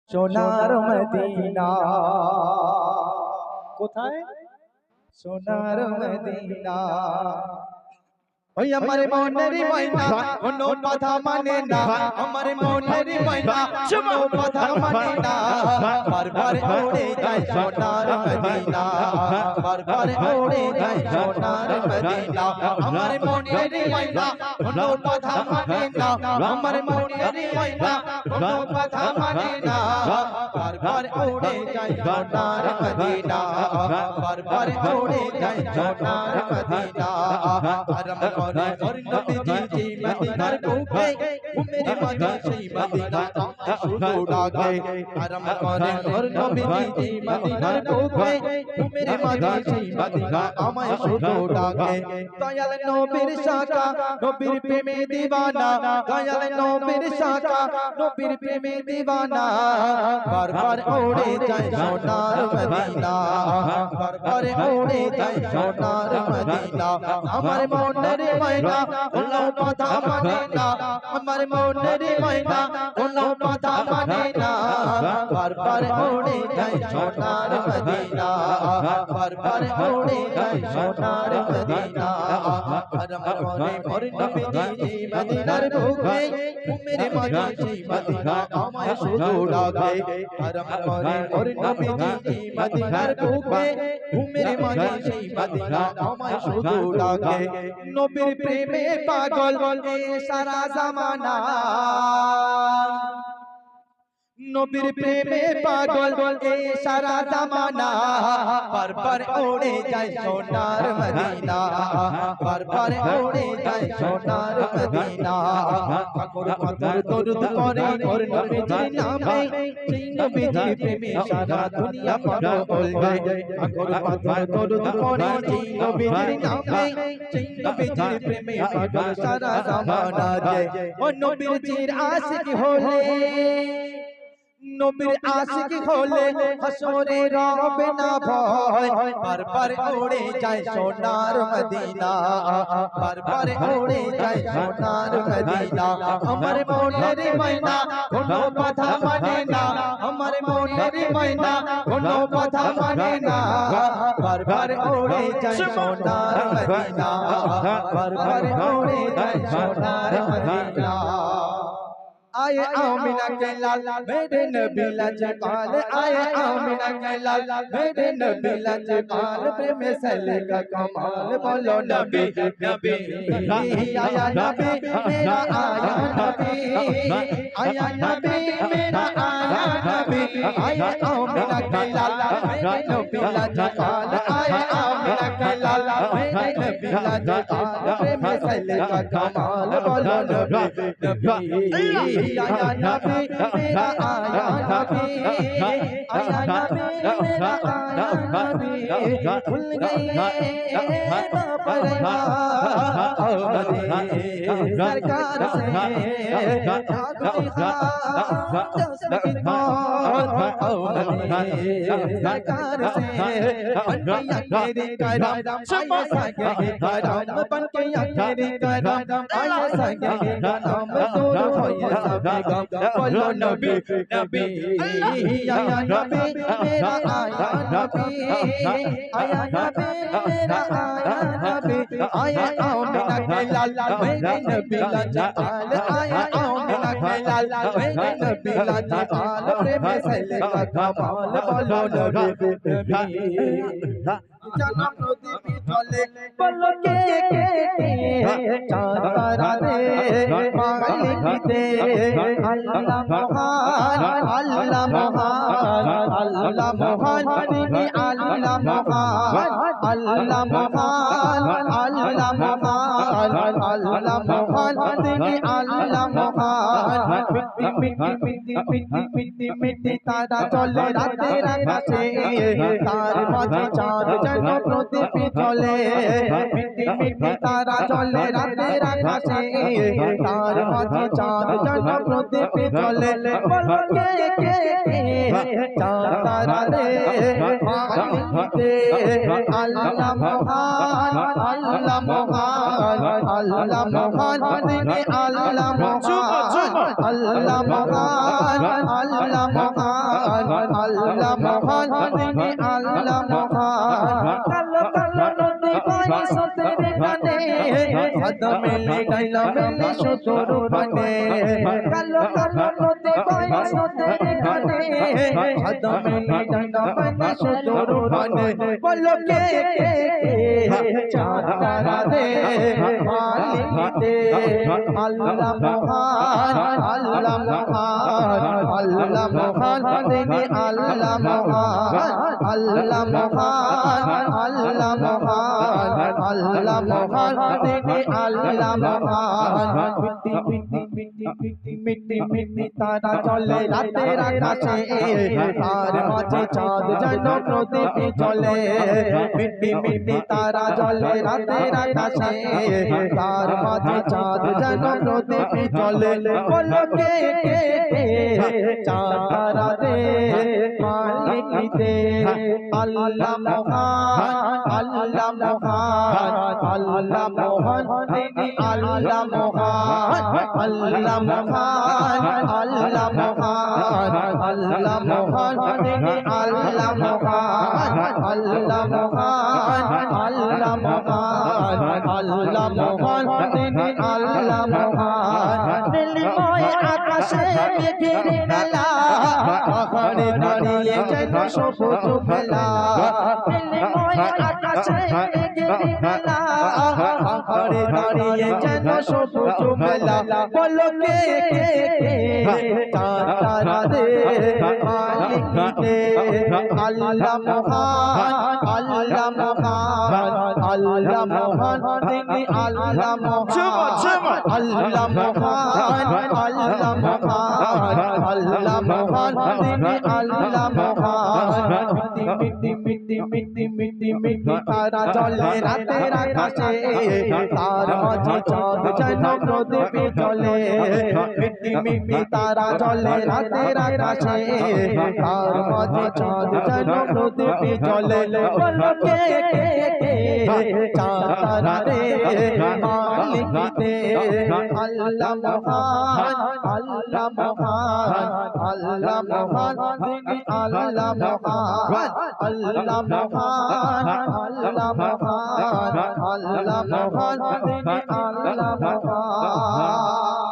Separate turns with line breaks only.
সোনার মদিনা কোথায় সোনার মদিনা ওই আমার মনের ময়না কোনো কথা মানে না আমার মনের ময়না কোনো কথা মানে না বারবার উড়ে যায় সোনার মদিনা বারবার উড়ে যায় সোনার মদিনা আমার মনের ময়না কোনো কথা মানে না আমার মনের ময়না কোনো কথা মানে না বারবার উড়ে যায় সোনার মদিনা বারবার উড়ে যায় সোনার মদিনা আরাম করে और नबी जी मदीना ढूंढे वो मेरे मदीना से मदीना शुरू डाके आराम करे और नबी जी मदीना ढूंढे वो मेरे मदीना से मदीना আমায় শুধু ডাকে দয়াল নবীর শাখা নবীর প্রেমে দিওয়ানা দয়াল নবীর শাখা নবীর প্রেমে দিওয়ানা বারবার উড়ে যায় সোনার মদিনা বারবার উড়ে যায় সোনার মদিনা আমার মনের ময়না কোনো কথা মানে না আমার মনের ময়না কোনো কথা মানে না বারবার উড়ে যায় সোনার মদিনা বারবার উড়ে যায় সোনার মদিনা আরাম করে মোর নবীজি মদিনার বুকে মেরে মদিনা মদিনা আমায় শুধু ডাকে আরাম করে মোর নবীজি মদিনার বুকে মেরে মদিনা মদিনা আমায় শুধু ডাকে নবীর প্রেমে পাগল এ সারা জামানা নবীর প্রেমে পাগল এ সারা জামানা বারবার উড়ে যায় সোনার মদিনা বারবার উড়ে যায় সোনার মদিনা পাগল পাথর দরুদ করে ওর নবীজির নামে সেই নবীজির প্রেমে সারা দুনিয়া পাগল যায় পাগল পাথর দরুদ করে সেই নবীজির নামে সেই নবীজির প্রেমে পাগল সারা জামানা যায় ও নবীজির আশিক হলে নবীর আশিক হলে হাসরে রবে না ভয় বারবার উড়ে যায় সোনার মদিনা বারবার উড়ে যায় সোনার মদিনা আমার মনের ময়না কোনো কথা মানে না আমার মনের ময়না কোনো কথা মানে না বারবার উড়ে যায় সোনার মদিনা বারবার উড়ে যায় সোনার মদিনা आए आमिना के लाल मेरे नबी लाजपाल आए आमिना के लाल मेरे नबी लाजपाल प्रेम सले का कमाल बोलो नबी नबी आया नबी मेरा आया नबी आया नबी मेरा आया नबी आए आमिना के लाल मेरे नबी लाजपाल आए आमिना के लाल मेरे नबी लाजपाल प्रेम सले का कमाल बोलो नबी नबी आया नबी मेरा आया नबी आया नबी मेरा आया नबी भूल गए सरकार बोलो नबी नबी आया नबी मेरा आया नबी आया नबी मेरा आया नबी आया आमिना के लाल मेरे नबी लाजपाल आया आमिना के लाल मेरे नबी लाजपाल प्रेम सले का कमाल बोलो नबी नबी जन्म नदी चले बोलो के चार तारा रे मालिक दे अल्लाह महान अल्लाह महान अल्लाह महान तेरी अल्लाह महान अल्लाह महान अल्लाह महान अल्लाह महान तेरी अल्लाह महान मिट्टी मिट्टी मिट्टी मिट्टी मिट्टी तारा चले राते आकाशे तार माঝে চাঁদ যেন প্রদীপ জ্বলে মিट्टी मिट्टी तारा चले राते आकाशे तार माঝে চাঁদ যেন প্রদীপ জ্বলে বলো কে চাঁদ তারা রে মালিক দে আল্লাহ মহান আল্লাহ মহান আল্লাহ মহান তিনি আল্লাহ মহান আল্লাহ মহান আল্লাহ মহান হাত মেলে ডাইলা মেলে সুতোর পানে কালো কালো নদী বয় সুতোর পানে হাত মেলে ডাইলা মেলে সুতোর পানে বলো কে চাঁদ তারা দে মালিক দে আল্লাহ মহান আল্লাহ মহান আল্লাহ মহান তিনি আল্লাহ মহান আল্লাহ মহান আল্লাহ মহান আল্লাহ মহান তিনি আল্লাহ মহান মিটি মিটি মিটি মিটি মিটি তারা চলে রাতের আকাশে তার মাঝে চাঁদ যেন প্রদীপে চলে মিটি মিটি তারা চলে রাতের আকাশে তার মাঝে চাঁদ যেন প্রদীপে চলে বলো কে চাঁদ তারা দে মালিক দে আল্লাহ মহান আল্লাহ মহান আল্লাহ মহান তিনি আল্লাহ মহান আল্লাহ মহান আল্লাহ মহান আল্লাহ মহান তিনি আল্লাহ মহান আল্লাহ মহান আল্লাহ মহান আল্লাহ মহান তিনি আল্লাহ মহান নীলময় আকাশে মেঘের মেলা পাহাড়ে দাঁড়িয়ে যেন সবুজ মেলা নীলময় আকাশে মেঘের মেলা পাহাড়ে দাঁড়িয়ে যেন সবুজ মেলা বলো কে চাঁদ তারা দে মালিক দে আল্লাহ মহান আল্লাহ মহান আল্লাহ মহান তিনি আল্লাহ মহান আল্লাহ মহান আল্লাহ মহান আল্লাহ মহান তিনি আল্লাহ মহান মিটি মিটি মিটি মিটি মিটি তারা চলে রাতের আকাশে তার মাঝে চাঁদ যেন প্রদীপে চলে মিটি মিটি তারা চলে রাতের আকাশে তার মাঝে চাঁদ যেন প্রদীপে চলে বলো কে চাঁদ তারা রে মালিক দে আল্লাহ মহান আল্লাহ মহান আল্লাহ মহান তিনি আল্লাহ মহান আল্লাহ মহান আল্লাহ মহান আল্লাহ মহান তিনি আল্লাহ মহান